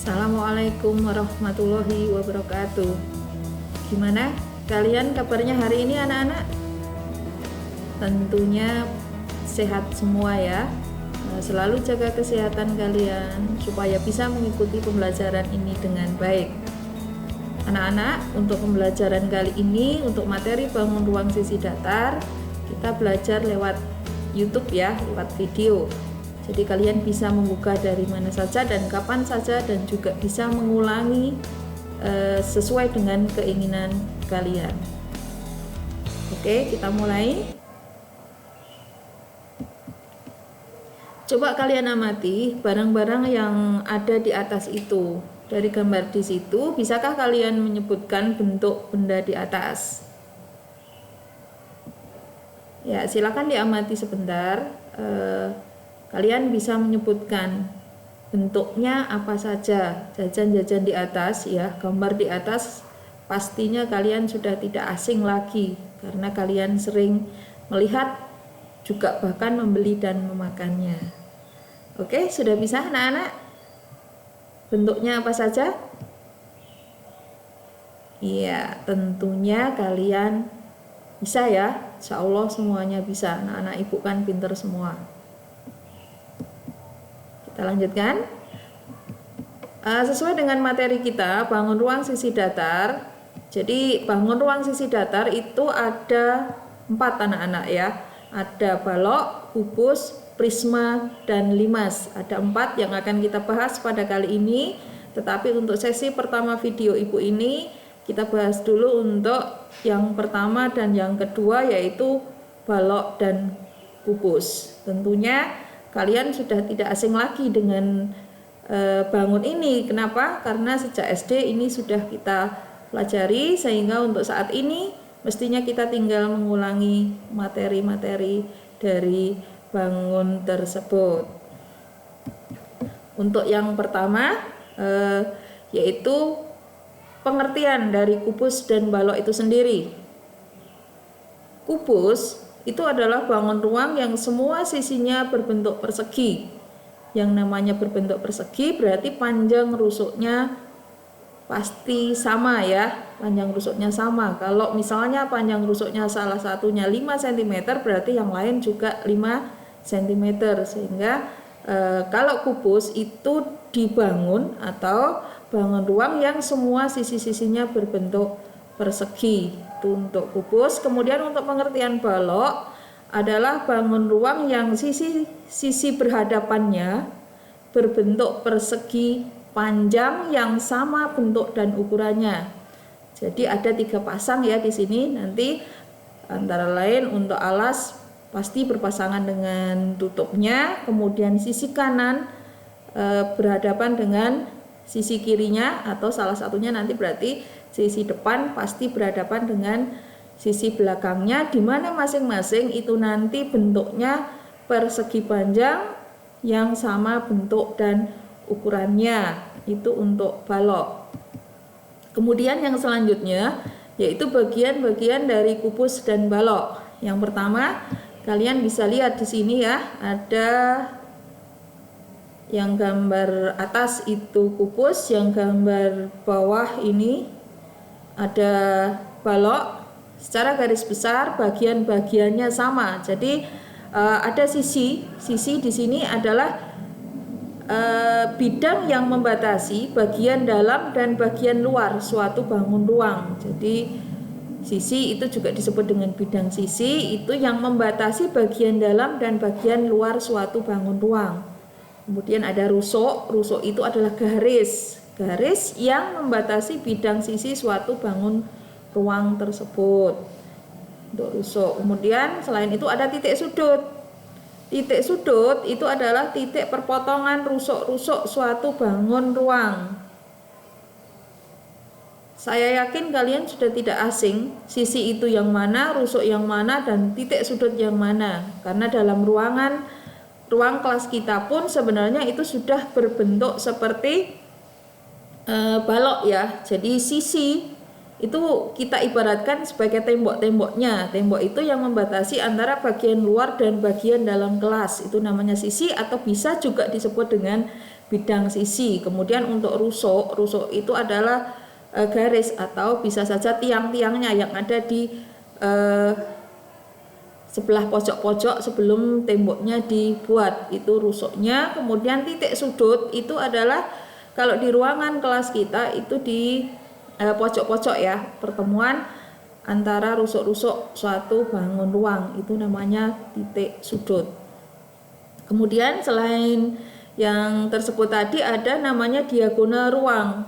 Assalamualaikum warahmatullahi wabarakatuh. Gimana kalian kabarnya hari ini anak-anak? Tentunya sehat semua ya. Selalu jaga kesehatan kalian supaya bisa mengikuti pembelajaran ini dengan baik. Anak-anak, untuk pembelajaran kali ini, untuk materi bangun ruang sisi datar, kita belajar lewat YouTube ya, lewat video. Jadi kalian bisa membuka dari mana saja dan kapan saja, dan juga bisa mengulangi sesuai dengan keinginan kalian. Oke, kita mulai. Coba kalian amati barang-barang yang ada di atas itu. Dari gambar di situ, bisakah kalian menyebutkan bentuk benda di atas? Ya, silakan diamati sebentar. Kalian bisa menyebutkan bentuknya apa saja. Jajan-jajan di atas ya, gambar di atas pastinya kalian sudah tidak asing lagi karena kalian sering melihat, juga bahkan membeli dan memakannya. Oke, sudah bisa anak-anak? Bentuknya apa saja? Iya, tentunya kalian bisa ya. Insya Allah semuanya bisa. Anak-anak ibu kan pinter semua. Kita lanjutkan. Sesuai dengan materi kita, bangun ruang sisi datar. Jadi bangun ruang sisi datar itu ada 4 anak-anak ya. Ada balok, kubus, prisma, dan limas. Ada 4 yang akan kita bahas pada kali ini. Tetapi untuk sesi pertama video ibu ini, kita bahas dulu untuk yang pertama dan yang kedua, yaitu balok dan kubus. Tentunya kalian sudah tidak asing lagi dengan bangun ini. Kenapa? Karena sejak SD ini sudah kita pelajari, sehingga untuk saat ini mestinya kita tinggal mengulangi materi-materi dari bangun tersebut. Untuk yang pertama yaitu pengertian dari kubus dan balok itu sendiri. Kubus itu adalah bangun ruang yang semua sisinya berbentuk persegi. Yang namanya berbentuk persegi berarti panjang rusuknya pasti sama ya, panjang rusuknya sama. Kalau misalnya panjang rusuknya salah satunya 5 cm, berarti yang lain juga 5 cm. Sehingga kalau kubus itu dibangun atau bangun ruang yang semua sisi-sisinya berbentuk persegi. Itu untuk kubus. Kemudian untuk pengertian balok adalah bangun ruang yang sisi berhadapannya berbentuk persegi panjang yang sama bentuk dan ukurannya. Jadi ada 3 pasang ya di sini. Nanti antara lain untuk alas pasti berpasangan dengan tutupnya. Kemudian sisi kanan berhadapan dengan sisi kirinya, atau salah satunya nanti berarti sisi depan pasti berhadapan dengan sisi belakangnya, di mana masing-masing itu nanti bentuknya persegi panjang yang sama bentuk dan ukurannya. Itu untuk balok. Kemudian yang selanjutnya yaitu bagian-bagian dari kubus dan balok. Yang pertama, kalian bisa lihat di sini ya, ada yang gambar atas itu kubus, yang gambar bawah ini ada balok. Secara garis besar bagian-bagiannya sama. Jadi ada sisi di sini adalah bidang yang membatasi bagian dalam dan bagian luar suatu bangun ruang. Jadi sisi itu juga disebut dengan bidang sisi, itu yang membatasi bagian dalam dan bagian luar suatu bangun ruang. Kemudian ada rusuk itu adalah garis yang membatasi bidang sisi suatu bangun ruang tersebut. Untuk rusuk. Kemudian selain itu ada titik sudut. Titik sudut itu adalah titik perpotongan rusuk-rusuk suatu bangun ruang. Saya yakin kalian sudah tidak asing sisi itu yang mana, rusuk yang mana, dan titik sudut yang mana. Karena dalam ruang kelas kita pun sebenarnya itu sudah berbentuk seperti balok ya. Jadi sisi itu kita ibaratkan sebagai tembok-temboknya. Tembok itu yang membatasi antara bagian luar dan bagian dalam kelas. Itu namanya sisi, atau bisa juga disebut dengan bidang sisi. Kemudian untuk rusuk itu adalah garis atau bisa saja tiang-tiangnya yang ada di sebelah pojok-pojok sebelum temboknya dibuat, itu rusuknya. Kemudian titik sudut itu adalah kalau di ruangan kelas kita itu di pojok-pojok ya, pertemuan antara rusuk-rusuk suatu bangun ruang, itu namanya titik sudut. Kemudian selain yang tersebut tadi ada namanya diagonal ruang.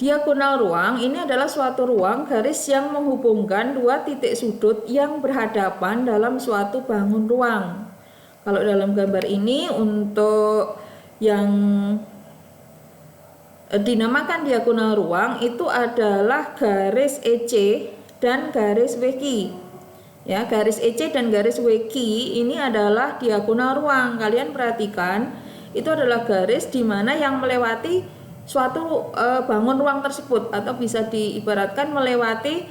Diagonal ruang ini adalah suatu ruang garis yang menghubungkan dua titik sudut yang berhadapan dalam suatu bangun ruang. Kalau dalam gambar ini untuk yang dinamakan diagonal ruang itu adalah garis EC dan garis WQ. Ya, garis EC dan garis WQ ini adalah diagonal ruang. Kalian perhatikan, itu adalah garis di mana yang melewati suatu bangun ruang tersebut, atau bisa diibaratkan melewati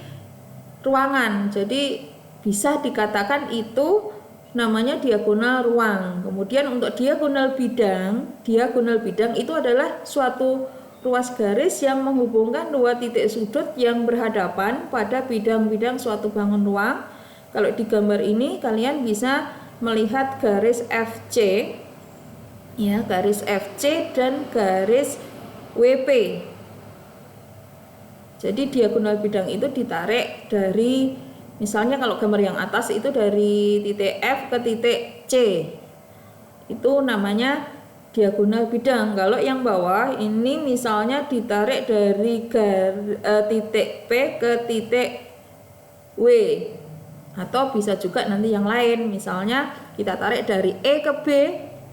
ruangan. Jadi bisa dikatakan itu namanya diagonal ruang. Kemudian untuk diagonal bidang itu adalah suatu ruas garis yang menghubungkan dua titik sudut yang berhadapan pada bidang-bidang suatu bangun ruang. Kalau di gambar ini kalian bisa melihat garis FC, ya, garis FC dan garis WP. Jadi diagonal bidang itu ditarik dari, misalnya kalau gambar yang atas itu dari titik F ke titik C, itu namanya diagonal bidang. Kalau yang bawah ini misalnya ditarik dari titik P ke titik W, atau bisa juga nanti yang lain, misalnya kita tarik dari E ke B.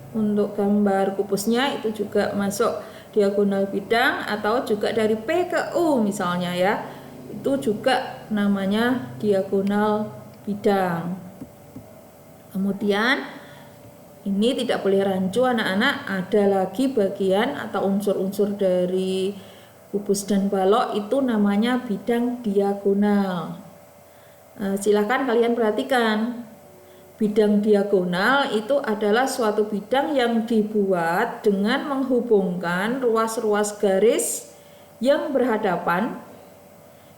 Untuk gambar kubusnya itu juga masuk diagonal bidang, atau juga dari P ke U misalnya ya, itu juga namanya diagonal bidang. Kemudian ini tidak boleh rancu anak-anak, ada lagi bagian atau unsur-unsur dari kubus dan balok itu namanya bidang diagonal. Silakan kalian perhatikan. Bidang diagonal itu adalah suatu bidang yang dibuat dengan menghubungkan ruas-ruas garis yang berhadapan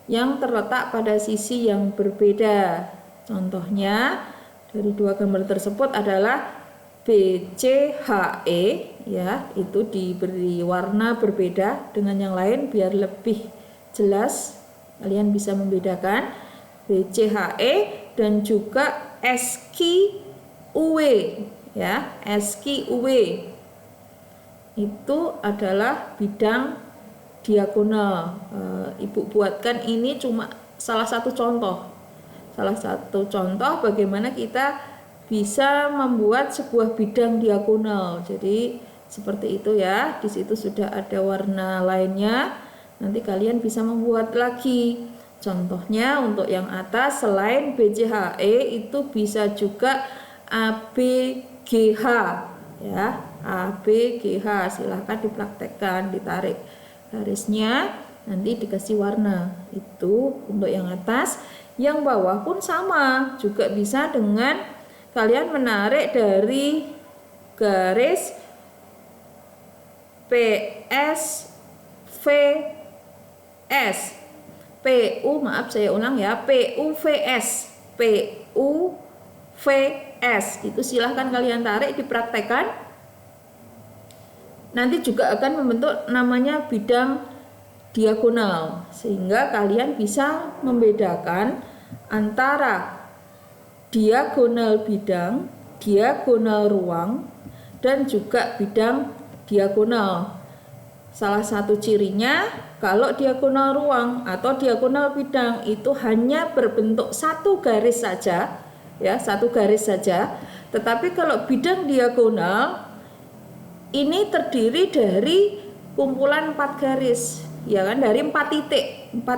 yang terletak pada sisi yang berbeda. Contohnya dari dua gambar tersebut adalah BCHE, ya, itu diberi warna berbeda dengan yang lain biar lebih jelas kalian bisa membedakan. BCHE dan juga SQUW, ya, SQUW itu adalah bidang diagonal. Ibu buatkan ini cuma salah satu contoh bagaimana kita bisa membuat sebuah bidang diagonal. Jadi seperti itu ya. Di situ sudah ada warna lainnya. Nanti kalian bisa membuat lagi. Contohnya untuk yang atas, selain BCHE itu bisa juga ABGH, ya, ABGH. Silahkan dipraktekkan, ditarik garisnya, nanti dikasih warna. Itu untuk yang atas. Yang bawah pun sama, juga bisa dengan kalian menarik dari garis PSVS. PUVS itu silahkan kalian tarik, dipraktekkan. Nanti juga akan membentuk namanya bidang diagonal, sehingga kalian bisa membedakan antara diagonal bidang, diagonal ruang, dan juga bidang diagonal. Salah satu cirinya, kalau diagonal ruang atau diagonal bidang itu hanya berbentuk satu garis saja, ya, satu garis saja. Tetapi kalau bidang diagonal ini terdiri dari kumpulan 4 garis, ya kan, dari 4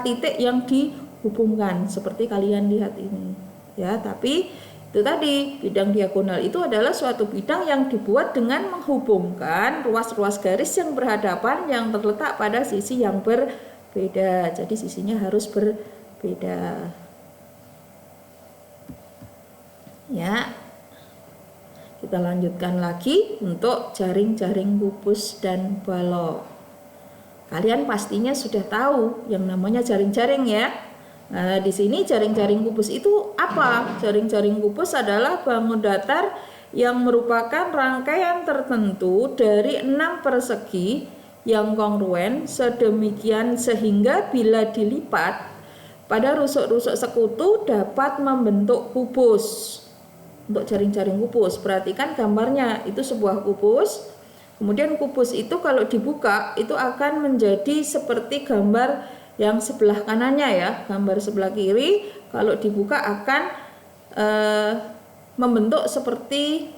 titik yang dihubungkan seperti kalian lihat ini, ya. Tapi itu tadi, bidang diagonal itu adalah suatu bidang yang dibuat dengan menghubungkan ruas-ruas garis yang berhadapan yang terletak pada sisi yang berbeda. Jadi sisinya harus berbeda. Ya. Kita kita lanjutkan lagi untuk jaring-jaring kubus dan balok. Kalian pastinya sudah tahu yang namanya jaring-jaring ya. Nah, di sini jaring-jaring kubus itu apa? Jaring-jaring kubus adalah bangun datar yang merupakan rangkaian tertentu dari 6 persegi yang kongruen sedemikian sehingga bila dilipat pada rusuk-rusuk sekutu dapat membentuk kubus. Untuk jaring-jaring kubus, perhatikan gambarnya, itu sebuah kubus. Kemudian kubus itu kalau dibuka itu akan menjadi seperti gambar yang sebelah kanannya ya. Gambar sebelah kiri kalau dibuka akan membentuk seperti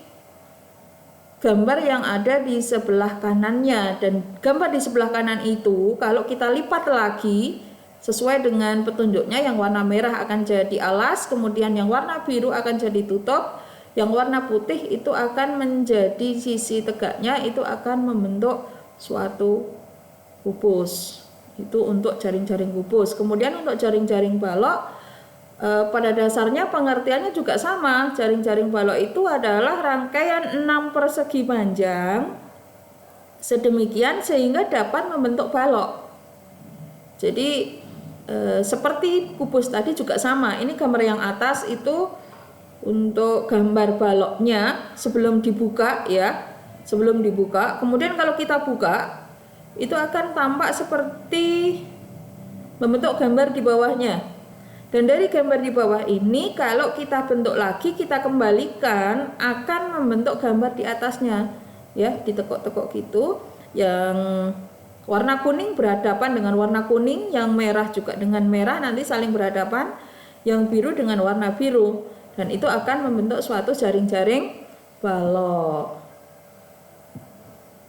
gambar yang ada di sebelah kanannya. Dan gambar di sebelah kanan itu kalau kita lipat lagi sesuai dengan petunjuknya, yang warna merah akan jadi alas, kemudian yang warna biru akan jadi tutup, yang warna putih itu akan menjadi sisi tegaknya, itu akan membentuk suatu kubus. Itu untuk jaring-jaring kubus. Kemudian untuk jaring-jaring balok, pada dasarnya pengertiannya juga sama. Jaring-jaring balok itu adalah rangkaian 6 persegi panjang sedemikian sehingga dapat membentuk balok. Jadi seperti kubus tadi juga sama. Ini gambar yang atas itu untuk gambar baloknya sebelum dibuka ya, sebelum dibuka. Kemudian kalau kita buka itu akan tampak seperti membentuk gambar di bawahnya. Dan dari gambar di bawah ini kalau kita bentuk lagi, kita kembalikan, akan membentuk gambar di atasnya ya, ditekuk-tekuk gitu. Yang warna kuning berhadapan dengan warna kuning, yang merah juga dengan merah, nanti saling berhadapan, yang biru dengan warna biru, dan itu akan membentuk suatu jaring-jaring balok.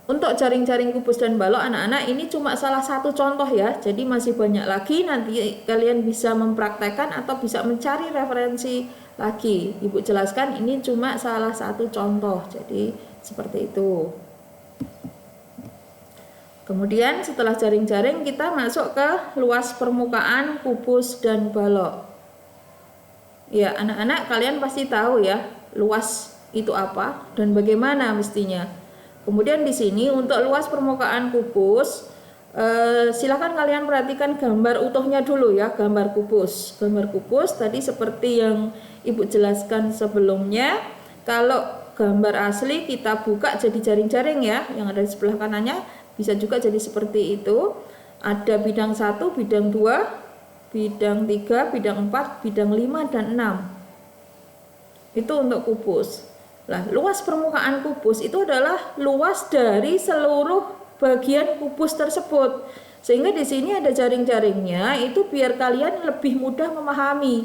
Untuk jaring-jaring kubus dan balok anak-anak ini cuma salah satu contoh ya, jadi masih banyak lagi, nanti kalian bisa mempraktekkan atau bisa mencari referensi lagi. Ibu jelaskan ini cuma salah satu contoh, jadi seperti itu. Kemudian setelah jaring-jaring kita masuk ke luas permukaan kubus dan balok. Ya, anak-anak kalian pasti tahu ya, luas itu apa dan bagaimana mestinya. Kemudian di sini untuk luas permukaan kubus, silakan kalian perhatikan gambar utuhnya dulu ya, gambar kubus. Gambar kubus tadi seperti yang Ibu jelaskan sebelumnya. Kalau gambar asli kita buka jadi jaring-jaring ya, yang ada di sebelah kanannya. Bisa juga jadi seperti itu. Ada bidang 1, bidang 2, bidang 3, bidang 4, bidang 5, dan 6. Itu untuk kubus. Nah, luas permukaan kubus itu adalah luas dari seluruh bagian kubus tersebut. Sehingga di sini ada jaring-jaringnya, itu biar kalian lebih mudah memahami.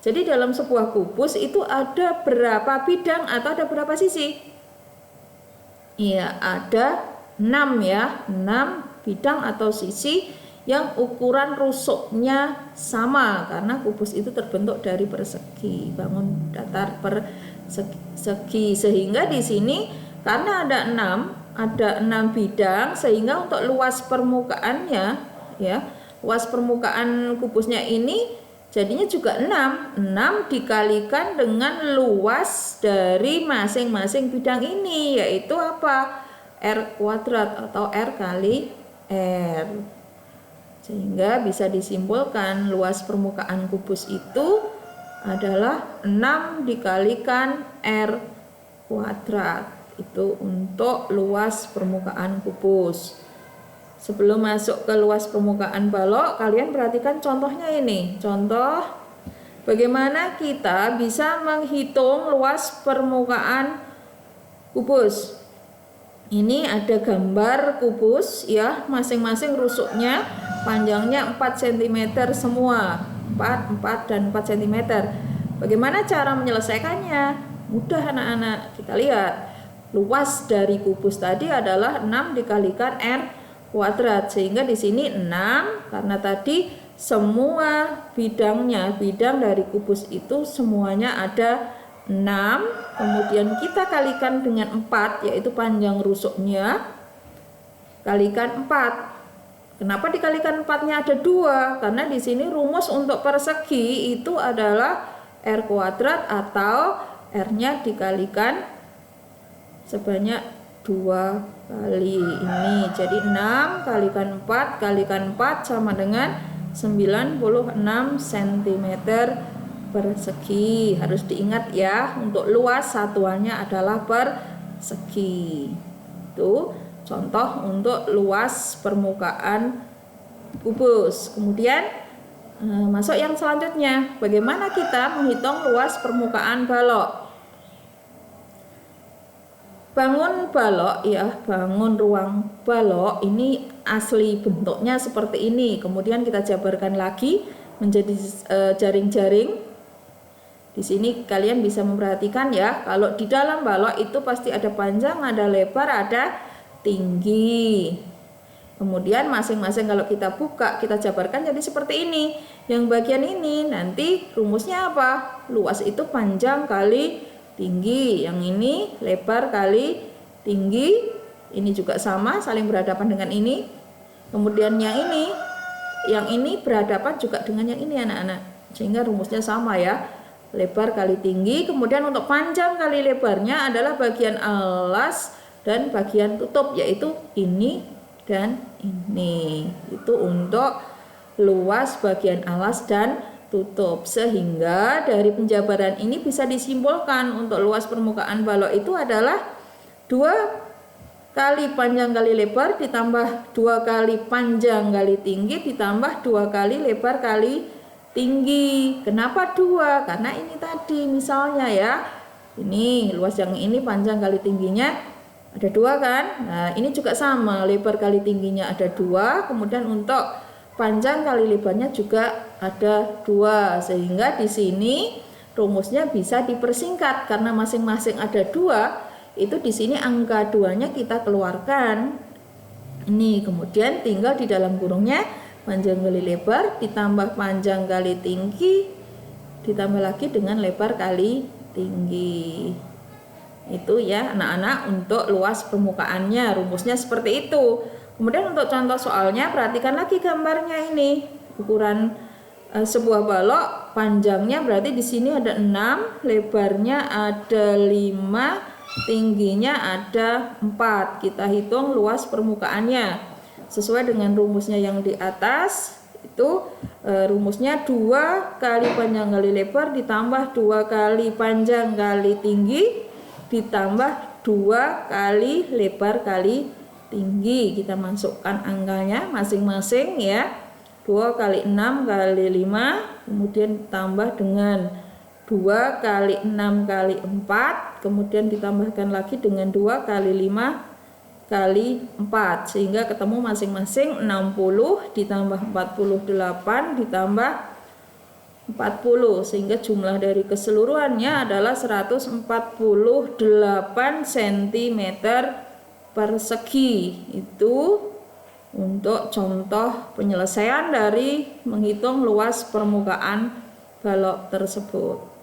Jadi dalam sebuah kubus itu ada berapa bidang atau ada berapa sisi? Iya, ada 6 ya, 6 bidang atau sisi yang ukuran rusuknya sama, karena kubus itu terbentuk dari persegi, bangun datar persegi. Sehingga di sini karena ada 6 bidang, sehingga untuk luas permukaannya ya, luas permukaan kubusnya ini jadinya juga 6 dikalikan dengan luas dari masing-masing bidang ini, yaitu apa? R kuadrat atau R kali R. Sehingga bisa disimpulkan luas permukaan kubus itu adalah 6 dikalikan R kuadrat. Itu untuk luas permukaan kubus. Sebelum masuk ke luas permukaan balok, kalian perhatikan contohnya ini. Contoh bagaimana kita bisa menghitung luas permukaan kubus. Ini ada gambar kubus ya, masing-masing rusuknya panjangnya 4 cm semua, 4 dan 4 cm. Bagaimana cara menyelesaikannya? Mudah anak-anak, kita lihat. Luas dari kubus tadi adalah 6 dikalikan R kuadrat, sehingga di sini 6 karena tadi semua bidangnya, bidang dari kubus itu semuanya ada 6, kemudian kita kalikan dengan 4, yaitu panjang rusuknya, kalikan 4. Kenapa dikalikan 4-nya ada 2? Karena di sini rumus untuk persegi itu adalah R kuadrat atau R-nya dikalikan sebanyak 2 kali ini. Jadi 6 kalikan 4 kalikan 4 sama dengan 96 cm persegi. Harus diingat ya, untuk luas satuannya adalah persegi. Itu contoh untuk luas permukaan kubus. Kemudian masuk yang selanjutnya, bagaimana kita menghitung luas permukaan balok. Bangun balok ya, bangun ruang balok ini asli bentuknya seperti ini. Kemudian kita jabarkan lagi menjadi jaring-jaring. Di sini kalian bisa memperhatikan ya, kalau di dalam balok itu pasti ada panjang, ada lebar, ada tinggi. Kemudian masing-masing kalau kita buka, kita jabarkan jadi seperti ini. Yang bagian ini nanti rumusnya apa? Luas itu panjang kali tinggi. Yang ini lebar kali tinggi. Ini juga sama, saling berhadapan dengan ini. Kemudian yang ini berhadapan juga dengan yang ini anak-anak. Sehingga rumusnya sama ya. Lebar kali tinggi. Kemudian untuk panjang kali lebarnya adalah bagian alas dan bagian tutup, yaitu ini dan ini. Itu untuk luas bagian alas dan tutup. Sehingga dari penjabaran ini bisa disimpulkan untuk luas permukaan balok itu adalah 2 kali panjang kali lebar ditambah 2 kali panjang kali tinggi ditambah 2 kali lebar kali tinggi. Kenapa 2? Karena ini tadi misalnya ya, ini luas yang ini panjang kali tingginya ada 2 kan. Nah ini juga sama, lebar kali tingginya ada 2. Kemudian untuk panjang kali lebarnya juga ada 2, sehingga di sini rumusnya bisa dipersingkat karena masing-masing ada 2. Itu di sini angka 2-nya kita keluarkan. Ini kemudian tinggal di dalam kurungnya panjang kali lebar ditambah panjang kali tinggi ditambah lagi dengan lebar kali tinggi. Itu ya anak-anak untuk luas permukaannya, rumusnya seperti itu. Kemudian untuk contoh soalnya, perhatikan lagi gambarnya ini. Ukuran sebuah balok, panjangnya berarti di sini ada 6, lebarnya ada 5, tingginya ada 4. Kita hitung luas permukaannya. Sesuai dengan rumusnya yang di atas, itu rumusnya 2 kali panjang kali lebar ditambah 2 kali panjang kali tinggi ditambah 2 kali lebar kali tinggi. Kita masukkan angkanya masing-masing ya. 2 kali 6 kali 5, kemudian ditambah dengan 2 kali 6 kali 4, kemudian ditambahkan lagi dengan 2 kali 5 kali 4, sehingga ketemu masing-masing 60 ditambah 48 ditambah 40, sehingga jumlah dari keseluruhannya adalah 148 cm persegi. Itu untuk contoh penyelesaian dari menghitung luas permukaan balok tersebut.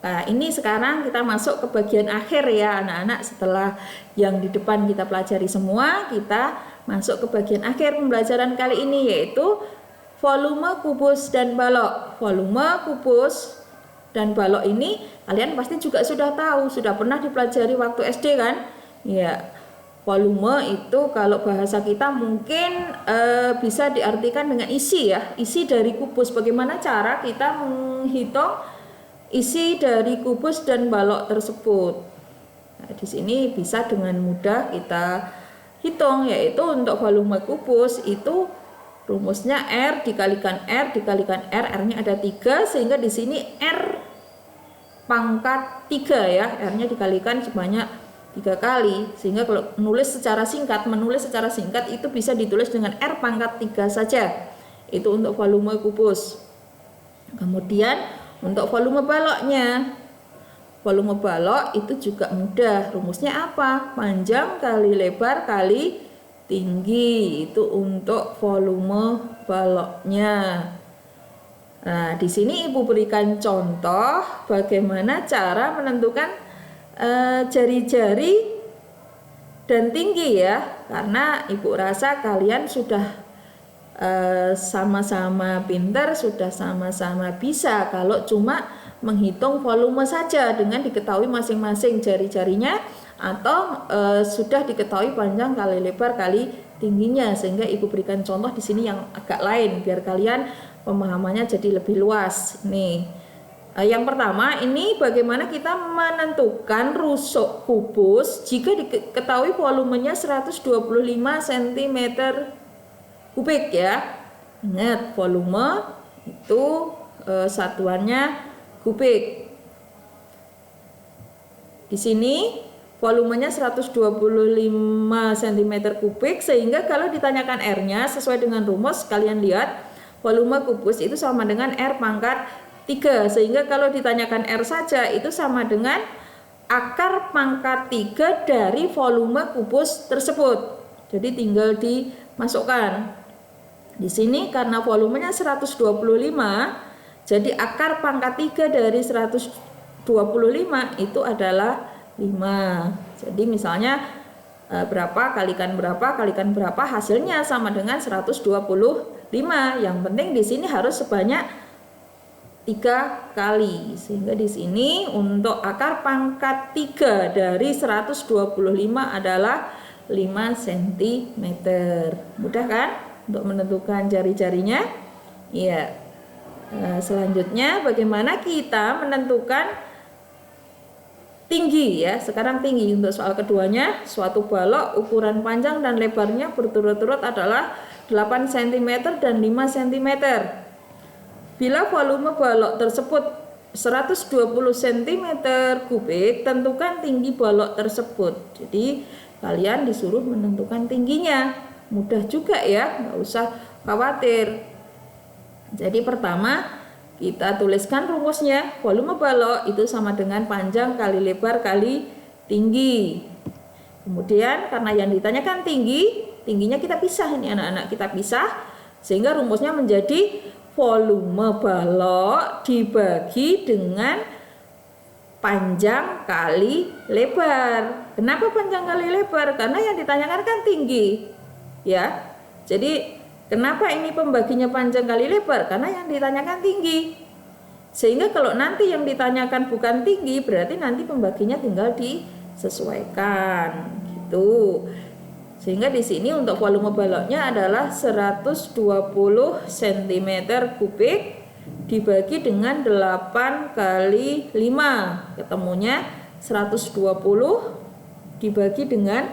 Nah, ini sekarang kita masuk ke bagian akhir ya anak-anak. Setelah yang di depan kita pelajari semua, kita masuk ke bagian akhir pembelajaran kali ini, yaitu volume kubus dan balok. Volume kubus dan balok ini kalian pasti juga sudah tahu, sudah pernah dipelajari waktu SD kan? Ya, volume itu kalau bahasa kita mungkin bisa diartikan dengan isi ya, isi dari kubus. Bagaimana cara kita menghitung isi dari kubus dan balok tersebut? Nah, di sini bisa dengan mudah kita hitung, yaitu untuk volume kubus itu rumusnya R dikalikan R dikalikan R, R-nya ada 3, sehingga di sini R pangkat 3 ya, R-nya dikalikan sebanyak 3 kali, sehingga kalau menulis secara singkat itu bisa ditulis dengan R pangkat 3 saja. Itu untuk volume kubus. Kemudian untuk volume baloknya, volume balok itu juga mudah. Rumusnya apa? Panjang kali lebar kali tinggi. Itu untuk volume baloknya. Nah, di sini Ibu berikan contoh bagaimana cara menentukan jari-jari dan tinggi ya. Karena Ibu rasa kalian sudah sama-sama pintar, sudah sama-sama bisa. Kalau cuma menghitung volume saja dengan diketahui masing-masing jari-jarinya atau sudah diketahui panjang kali lebar kali tingginya, sehingga Ibu berikan contoh di sini yang agak lain biar kalian pemahamannya jadi lebih luas. Nih, yang pertama ini bagaimana kita menentukan rusuk kubus jika diketahui volumenya 125 cm kubik ya. Ingat, volume itu satuannya kubik. Di sini volumenya 125 cm kubik, sehingga kalau ditanyakan R-nya sesuai dengan rumus kalian lihat volume kubus itu sama dengan R pangkat 3, sehingga kalau ditanyakan R saja itu sama dengan akar pangkat 3 dari volume kubus tersebut. Jadi tinggal dimasukkan. Di sini karena volumenya 125, jadi akar pangkat 3 dari 125 itu adalah 5. Jadi misalnya berapa kalikan berapa hasilnya sama dengan 125. Yang penting di sini harus sebanyak 3 kali. Sehingga di sini untuk akar pangkat 3 dari 125 adalah 5 cm. Mudah kan untuk menentukan jari-jarinya? Iya. Selanjutnya bagaimana kita menentukan tinggi ya. Sekarang tinggi untuk soal keduanya, suatu balok ukuran panjang dan lebarnya berturut-turut adalah 8 cm dan 5 cm. Bila volume balok tersebut 120 cm kubik, tentukan tinggi balok tersebut. Jadi kalian disuruh menentukan tingginya. Mudah juga ya, nggak usah khawatir. Jadi pertama kita tuliskan rumusnya, volume balok itu sama dengan panjang kali lebar kali tinggi. Kemudian karena yang ditanyakan tingginya kita pisah, ini anak-anak kita pisah, sehingga rumusnya menjadi volume balok dibagi dengan panjang kali lebar. Kenapa panjang kali lebar? Karena yang ditanyakan kan tinggi ya. Jadi kenapa ini pembaginya panjang kali lebar? Karena yang ditanyakan tinggi. Sehingga kalau nanti yang ditanyakan bukan tinggi, berarti nanti pembaginya tinggal disesuaikan gitu. Sehingga di sini untuk volume baloknya adalah 120 cm kubik dibagi dengan 8 kali 5. Ketemunya 120 dibagi dengan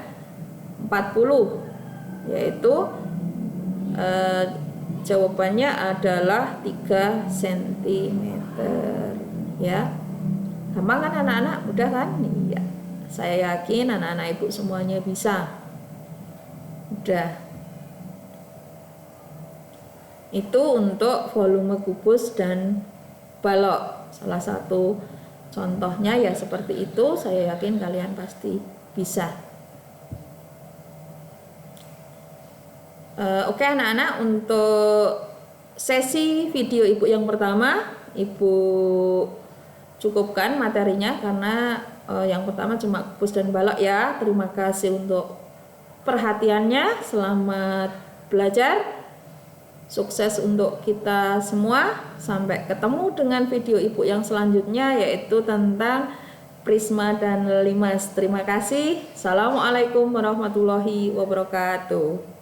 40, yaitu jawabannya adalah 3 cm ya. Gampang kan anak-anak? Mudah kan? Iya. Saya yakin anak-anak ibu semuanya bisa. Udah. Itu untuk volume kubus dan balok. Salah satu contohnya ya seperti itu. Saya yakin kalian pasti bisa. Oke anak-anak, untuk sesi video ibu yang pertama ibu cukupkan materinya karena yang pertama cuma kubus dan balok ya. Terima kasih untuk perhatiannya. Selamat belajar, sukses untuk kita semua. Sampai ketemu dengan video ibu yang selanjutnya, yaitu tentang prisma dan limas. Terima kasih. Assalamualaikum warahmatullahi wabarakatuh.